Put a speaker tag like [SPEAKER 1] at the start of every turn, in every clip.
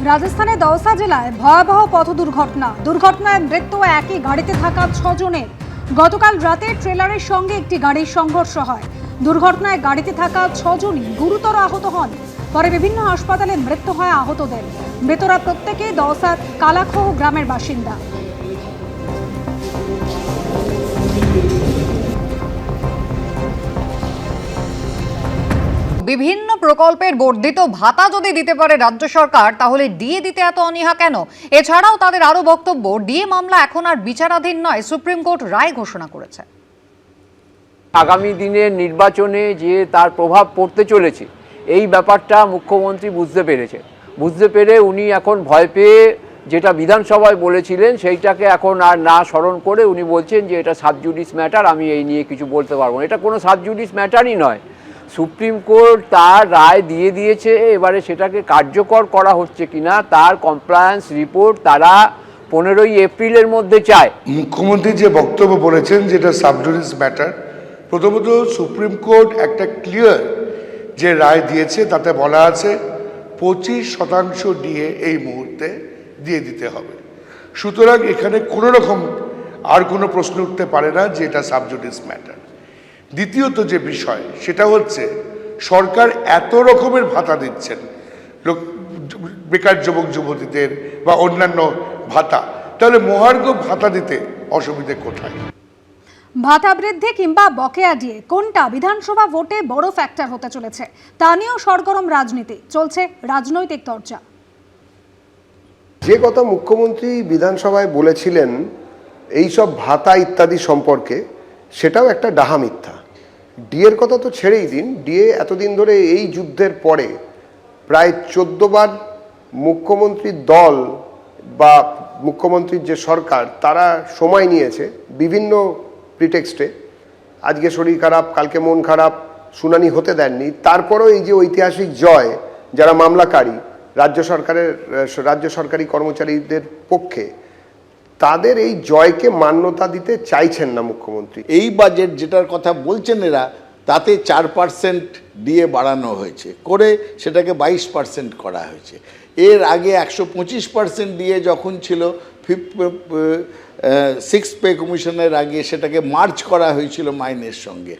[SPEAKER 1] রাজস্থানের দৌসা জেলায় ভয়াবহ পথ দুর্ঘটনায় মৃত্যু একই গাড়িতে থাকা 6 জনের। গতকাল রাতে ট্রেলারের সঙ্গে একটি গাড়ির সংঘর্ষ হয়। দুর্ঘটনায় গাড়িতে থাকা 6 জনই গুরুতর আহত হন। পরে বিভিন্ন হাসপাতালে মৃত্যু হয় আহতদের। মৃতরা প্রত্যেকেই দৌসার কালাখোহ গ্রামের বাসিন্দা।
[SPEAKER 2] বিভিন্ন প্রকল্পের বর্ধিত ভাতা যদি দিতে পারে রাজ্য সরকার, তাহলে ডিএ দিতে এত অনীহা কেন? এছাড়াও তাদের আরো বক্তব্য, ডিএ মামলা এখন আর বিচারাধীন নয়, সুপ্রিম কোর্ট রায় ঘোষণা করেছে।
[SPEAKER 3] আগামী দিনের নির্বাচনে যে তার প্রভাব পড়তে চলেছে, এই ব্যাপারটা মুখ্যমন্ত্রী বুঝতে পেরে উনি এখন ভয় পেয়ে যেটা বিধানসভায় বলেছিলেন সেইটাকে এখন আর না স্মরণ করে উনি বলছেন যে এটা সাবজুডিস ম্যাটার, আমি এই নিয়ে কিছু বলতে পারবো না। এটা কোনো সাবজুডিস ম্যাটারই নয়। সুপ্রিম কোর্ট তার রায় দিয়ে দিয়েছে, এবারে সেটাকে কার্যকর করা হচ্ছে কিনা তার কমপ্লায়েন্স রিপোর্ট তারা 15ই এপ্রিলের মধ্যে চায়।
[SPEAKER 4] মুখ্যমন্ত্রী যে বক্তব্য বলেছেন যেটা সাবজুডিস ম্যাটার, প্রথমত সুপ্রিম কোর্ট একটা ক্লিয়ার যে রায় দিয়েছে তাতে বলা আছে 25% ডিএ এই মুহূর্তে দিয়ে দিতে হবে। সুতরাং এখানে কোনো রকম আর কোনো প্রশ্ন উঠতে পারে না যে এটা সাবজুডিস ম্যাটার। দ্বিতীয়ত যে বিষয় সেটা হচ্ছে সরকার এত রকমের ভাতা দিচ্ছেন বেকার যুবক যুবতীদের বা অন্যান্য ভাতা, তাহলে মহার্ঘ ভাতা দিতে অসুবিধে কোথায়?
[SPEAKER 1] ভাতা বৃদ্ধি কিংবা বকেয়া ডিএ কোনটা বিধানসভা ভোটে বড় ফ্যাক্টর হতে চলেছে তা নিয়েও সরগরম রাজনীতি চলছে, রাজনৈতিক চর্চা।
[SPEAKER 5] যে কথা মুখ্যমন্ত্রী বিধানসভায় বলেছিলেন এইসব ভাতা ইত্যাদি সম্পর্কে, সেটাও একটা ডাহা মিথ্যা। ডিএর কথা তো ছেড়েই দিন, ডিএ এতদিন ধরে এই যুদ্ধের পরে প্রায় 14 বার মুখ্যমন্ত্রীর দল বা মুখ্যমন্ত্রীর যে সরকার তারা সময় নিয়েছে বিভিন্ন প্রিটেক্সটে। আজকে শরীর খারাপ, কালকে মন খারাপ, শুনানি হতে দেননি। তারপরও এই যে ঐতিহাসিক জয়, যারা মামলাকারী রাজ্য সরকারি কর্মচারীদের পক্ষে, তাদের এই জয়কে মান্যতা দিতে চাইছেন না মুখ্যমন্ত্রী।
[SPEAKER 6] এই বাজেট যেটার কথা বলছেন এরা, তাতে 4% ডিএ বাড়ানো হয়েছে, করে সেটাকে 22% করা হয়েছে। এর আগে 125% ডিএ যখন ছিল 6th পে কমিশনের আগে, সেটাকে মার্চ করা হয়েছিল মাইনের সঙ্গে।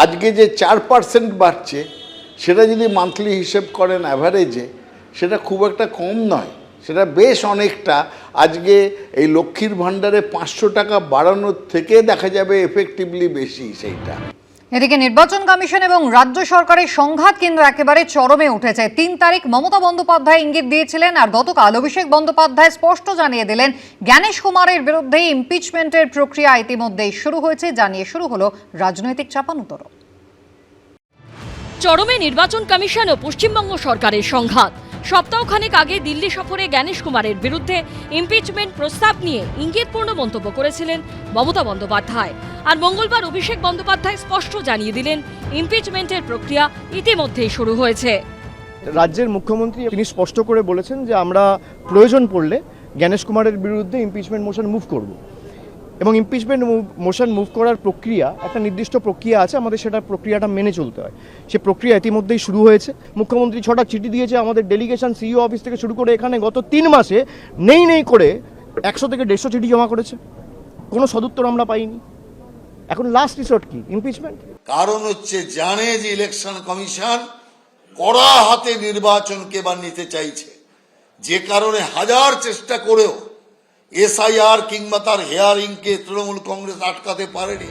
[SPEAKER 6] আজকে যে 4% বাড়ছে, সেটা যদি মান্থলি হিসেব করেন অ্যাভারেজে, সেটা খুব একটা কম নয়, সেটা বেশ অনেকটা। আজকে এই লক্ষ্মীর ভাণ্ডারে 500 টাকা বাড়ানোর থেকে দেখা যাবে এফেক্টিভলি বেশি সেইটা।
[SPEAKER 2] এদিকে নির্বাচন কমিশন এবং রাজ্য সরকারের সংঘাত কিন্তু একেবারে চরমে উঠেছে। 3 তারিখ মমতা বন্দ্যোপাধ্যায় ইঙ্গিত দিয়েছিলেন, আর গতকাল অভিষেক বন্দ্যোপাধ্যায় স্পষ্ট জানিয়ে দিলেন জ্ঞানেশ কুমারের বিরুদ্ধে ইমপিচমেন্টের প্রক্রিয়া ইতিমধ্যেই শুরু হয়েছে, জানিয়ে শুরু হলো রাজনৈতিক চাপানুতরো।
[SPEAKER 7] চরমে নির্বাচন কমিশন ও পশ্চিমবঙ্গ সরকারের সংঘাত। সপ্তাহখানেক আগে দিল্লি সফরে জ্ঞানেশ কুমারের বিরুদ্ধে ইমপিচমেন্ট প্রস্তাব নিয়ে ইঙ্গিতপূর্ণ মন্তব্য করেছিলেন মমতা বন্দ্যোপাধ্যায়। আর মঙ্গলবার অভিষেক বন্দ্যোপাধ্যায় স্পষ্ট জানিয়ে দিলেন ইমপিচমেন্টের প্রক্রিয়া ইতিমধ্যেই শুরু হয়েছে।
[SPEAKER 8] রাজ্যের মুখ্যমন্ত্রী তিনি স্পষ্ট করে বলেছেন যে আমরা প্রয়োজন পড়লে জ্ঞানেশ কুমারের বিরুদ্ধে ইমপিচমেন্ট মোশন মুভ করব, এবং ইমপিচমেন্ট মোশন মুভ করার প্রক্রিয়া একটা নির্দিষ্ট প্রক্রিয়া আছে, আমাদের সেটা প্রক্রিয়াটা মেনে চলতে হয়। সে প্রক্রিয়া ইতিমধ্যেই শুরু হয়েছে। মুখ্যমন্ত্রী 6টা চিঠি দিয়েছে আমাদের ডেলিগেশন, সিইও অফিস থেকে শুরু করে এখানে গত 3 মাসে নেই করে 100 থেকে 150 চিঠি জমা করেছে, কোনো সদুত্তর আমরা পাইনি। এখন লাস্ট রিসোর্ট কি? ইমপিচমেন্ট।
[SPEAKER 9] কারণ হচ্ছে জানে যে ইলেকশন কমিশন কড়া হাতে নির্বাচনকে এবার নিতে চাইছে, যে কারণে হাজার চেষ্টা করেও এসআইআর কিংবা তার হেয়ারিংকে তৃণমূল কংগ্রেস আটকাতে পারেনি।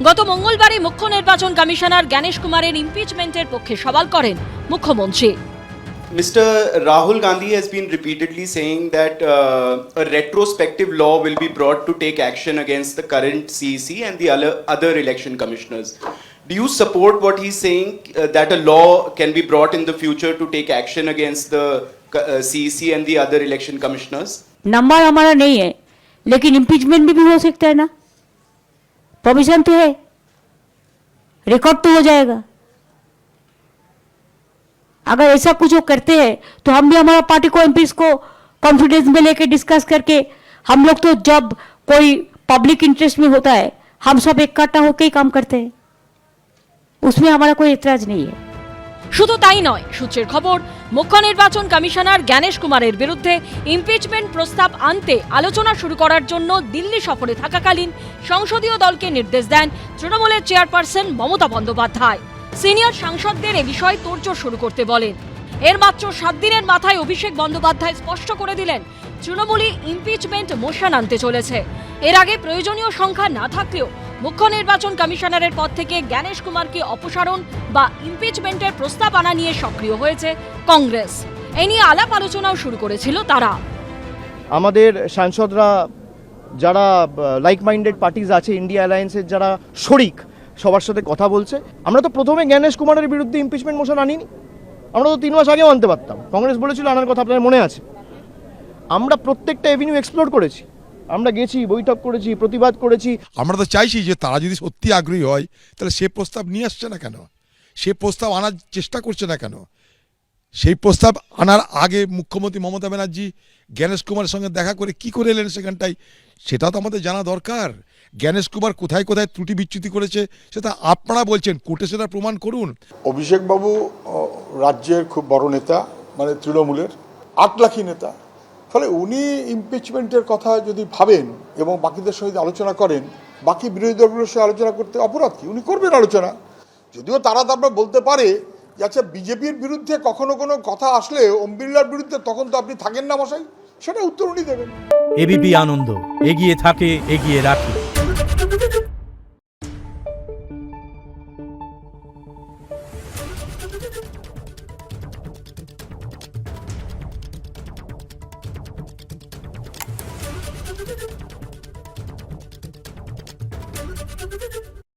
[SPEAKER 7] গত মঙ্গলবারে মুখ্য নির্বাচন কমিশনার জ্ঞানেশ কুমারের ইমপিচমেন্টের পক্ষে সওয়াল করেন মুখ্যমন্ত্রী।
[SPEAKER 10] Mr. Rahul Gandhi has been repeatedly saying that a retrospective law will be brought to take action against the current CEC and the other election commissioners. Do you support what he's saying, that a law can be brought in the future to take action against the CEC and the other election commissioners?
[SPEAKER 11] Number हमारा नहीं है, लेकिन impeachment भी हो सकता है ना, provision तो है, रिकॉर्ड तो हो जाएगा। अगर ऐसा कुछ वो करते हैं तो हम भी हमारा पार्टी को एमपीज को कॉन्फिडेंस में लेके डिस्कस करके, हम लोग तो जब कोई पब्लिक इंटरेस्ट में होता है हम सब इकट्ठा होकर ही काम करते हैं, उसमें हमारा कोई एतराज नहीं है।
[SPEAKER 7] শুধু তাই নয়, সূত্রের খবর মুখ্য নির্বাচন কমিশনার জ্ঞানেশ কুমারের বিরুদ্ধে ইমপিচমেন্ট প্রস্তাব আনতে আলোচনা শুরু করার জন্য দিল্লি সফরে থাকাকালীন সংসদীয় দলকে নির্দেশ দেন তৃণমূলের চেয়ারপারসন মমতা বন্দ্যোপাধ্যায়। সিনিয়র সাংসদদের এ বিষয়ে তোড়জোড় শুরু করতে বলেন। এর মাত্র 7 দিনের মাথায় অভিষেক বন্দ্যোপাধ্যায় স্পষ্ট করে দিলেন তৃণমূলই ইমপিচমেন্ট মোশন আনতে চলেছে। এর আগে প্রয়োজনীয় সংখ্যা না থাকলেও মুখ্য নির্বাচন কমিশনারের পদ থেকে জ্ঞানেশ কুমারকে অপসারণ বা ইমপিচমেন্টের প্রস্তাব আনা নিয়ে সক্রিয় হয়েছে কংগ্রেস। এ নিয়ে আলাপ আলোচনাও শুরু করেছিল তারা।
[SPEAKER 8] আমাদের সাংসদরা যারা লাইক মাইন্ডেড পার্টিজ আছে, ইন্ডিয়া অ্যালায়েন্সের যারা শরিক, সবার সাথে কথা বলছে। আমরা তো প্রথমে জ্ঞানেশ কুমারের বিরুদ্ধে ইমপিচমেন্ট মোশন আনিনি, আমরা তো 3 মাস আগেও আনতে পারতাম। কংগ্রেস বলেছিল আনার কথা, আপনাদের মনে আছে। আমরা প্রত্যেকটা এভিনিউ এক্সপ্লোর করেছি, আমরা গেছি, বৈঠক করেছি, প্রতিবাদ করেছি।
[SPEAKER 12] আমরা তো চাইছি যে তারা যদি সত্যি আগ্রহী হয় তাহলে সে প্রস্তাব নিয়ে আসছে না কেন, সে প্রস্তাব আনার চেষ্টা করছে না কেন। সেই প্রস্তাব আনার আগে মুখ্যমন্ত্রী মমতা ব্যানার্জি জ্ঞানেশ কুমারের সঙ্গে দেখা করে কি করে এলেন সেখানটায়, সেটা তো আমাদের জানা দরকার। জ্ঞানেশ কুমার কোথায় কোথায় ত্রুটি বিচ্যুতি করেছে সেটা আপনারা বলছেন, কোর্টে সেটা প্রমাণ করুন।
[SPEAKER 13] অভিষেকবাবু রাজ্যের খুব বড় নেতা, মানে তৃণমূলের 8 লাখী নেতা, ফলে উনি ইমপিচমেন্টের কথা যদি ভাবেন এবং বাকিদের সঙ্গে আলোচনা করেন, বাকি বিরোধী দলগুলোর সঙ্গে আলোচনা করতে অপরাধ কি? উনি করবেন আলোচনা। যদিও তারা তারপর বলতে পারে যে আচ্ছা বিজেপির বিরুদ্ধে কখনো কোনো কথা আসলে ওম বিড়লার বিরুদ্ধে, তখন তো আপনি থাকেন না মশাই, সেটা উত্তর উনি দেবেন।
[SPEAKER 14] এবিপি আনন্দ, এগিয়ে থাকে, এগিয়ে রাখে।